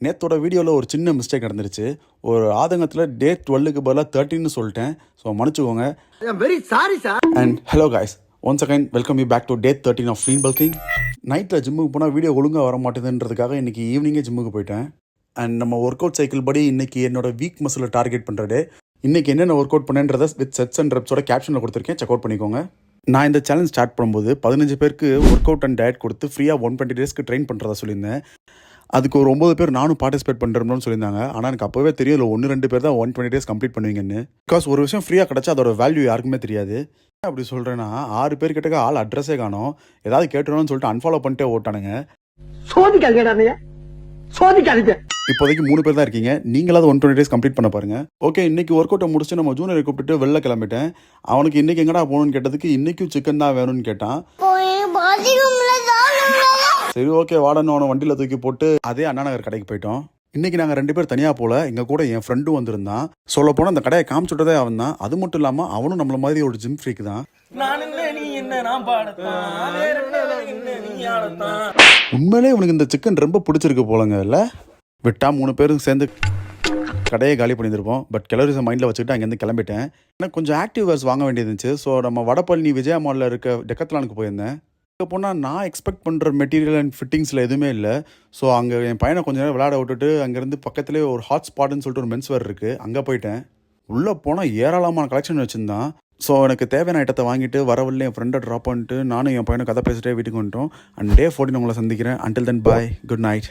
நேற்றோட வீடியோவில் ஒரு சின்ன மிஸ்டேக் நடந்துருச்சு. ஒரு ஆதங்கத்தில் டே 12க்கு பதிலாக 13ன்னு சொல்லிட்டேன். ஸோ மன்னிச்சுக்கோங்க. Very sorry sir. And hello guys, once again welcome you back to day 13 of free bulking. நைட்டில் ஜிம்முக்கு போனால் வீடியோ ஒழுங்காக வர மாட்டேதுன்றதுக்காக இன்றைக்கி ஈவினிங்கே ஜிம்முக்கு போயிட்டேன். அண்ட் நம்ம ஒர்க் அவுட் சைக்கிள் படி இன்றைக்கி என்னோட வீக் மசிலை டார்கெட் பண்ணுறது. இன்றைக்கி என்னென்ன ஒர்க் அவுட் பண்ணேன்றதை வித் செட்ஸ் அண்ட் ரெப்ஸோட கேப்ஷனில் கொடுத்துருக்கேன், செக் அவுட் பண்ணிக்கோங்க. நான் இந்த சேலஞ்ச் ஸ்டார்ட் பண்ணும்போது 15 பேருக்கு ஒர்க் அவுட் அண்ட் டயட் கொடுத்து ஃப்ரீயாக 120 டேஸ்க்கு ட்ரெயின் பண்ணுறதா சொல்லியிருந்தேன். அதுக்கு ஒரு 9 பேர் நானும் பார்ட்டிசிபேட் பண்ணுறோம்னு சொல்லியிருந்தாங்க. ஆனால் எனக்கு அப்போவே தெரியும் இல்லை 1-2 பேர் தான் 120 டேஸ் கம்ப்ளீட் பண்ணுவீங்கன்னு. பிகாஸ் ஒரு விஷயம் ஃப்ரீயாக கிடச்சா அதோட வேல்யூ யாருக்குமே தெரியாது. அப்படி சொல்கிறேன்னா 6 பேர் கிட்டக்க ஆள் அட்ரஸே காணோம். ஏதாவது கேட்டுருவோம்னு சொல்லிட்டு அன்ஃபாலோ பண்ணிட்டே ஓட்டானுங்க. சோதிக்காதீங்க. இப்போதைக்கு 3 பேர் தான் இருக்கீங்க. நீங்களாவது 120 டேஸ் கம்ப்ளீட் பண்ண பாருங்க. ஓகே, இன்னைக்கு ஒர்க் அவுட்டை முடிச்சு நம்ம ஜூனியரை கூப்பிட்டு வெளில கிளம்பிட்டேன். அவனுக்கு இன்னைக்கு எங்கடா போகணும்னு கேட்டதுக்கு இன்னைக்கும் சிக்கன் தான் வேணும்னு கேட்டான். சரி ஓகே வாடன்னு அவனை வண்டியில் தூக்கி போட்டு அதே அண்ணா நகர் கடைக்கு போயிட்டோம். இன்னைக்கு நாங்கள் 2 பேர் தனியாக போல, எங்கள் கூட என் ஃப்ரெண்டும் வந்திருந்தான். சொல்ல போனால் அந்த கடையை காமிச்சுட்டதே அவன் தான். அது மட்டும் இல்லாமல் அவனும் நம்மள மாதிரி ஒரு ஜிம் ஃப்ரீக் தான். உண்மையிலே இவனுக்கு இந்த சிக்கன் ரொம்ப பிடிச்சிருக்கு போலங்க. இல்லை விட்டா 3 பேரும் சேர்ந்து கடையை காலி பண்ணியிருப்போம். பட் கேலரிஸை மைண்டில் வச்சுக்கிட்டு அங்கேருந்து கிளம்பிட்டேன். எனக்கு கொஞ்சம் ஆக்டிவ் வேர்ஸ் வாங்க வேண்டியது இருந்துச்சு. ஸோ நம்ம வடபழனி விஜயா மாலில் இருக்க டெக்கத்லானுக்கு போயிருந்தேன். அங்கே போனால் நான் எக்ஸ்பெக்ட் பண்ணுற மெட்டீரியல் அண்ட் ஃபிட்டிங்ஸில் எதுவுமே இல்லை. ஸோ அங்கே என் பையனை கொஞ்சம் நேரம் விளையாட விட்டுட்டு அங்கேருந்து பக்கத்துலேயே ஒரு ஹாட் ஸ்பாட்னு சொல்லிட்டு ஒரு மென்ஸ் வேர் இருக்குது, அங்கே போயிட்டேன். உள்ளே போனால் ஏராளமான கலெக்ஷன் வச்சுருந்தான். ஸோ எனக்கு தேவையான ஐட்டத்தை வாங்கிட்டு வரவில்லை என் ஃப்ரெண்டை ட்ராப் பண்ணிட்டு நானும் என் பையனை கதை பேசிட்டே வீட்டுக்கு வந்துட்டோம். அண்ட் டே 14 உங்களை சந்திக்கிறேன். அண்டில் தென் பாய், குட் நைட்.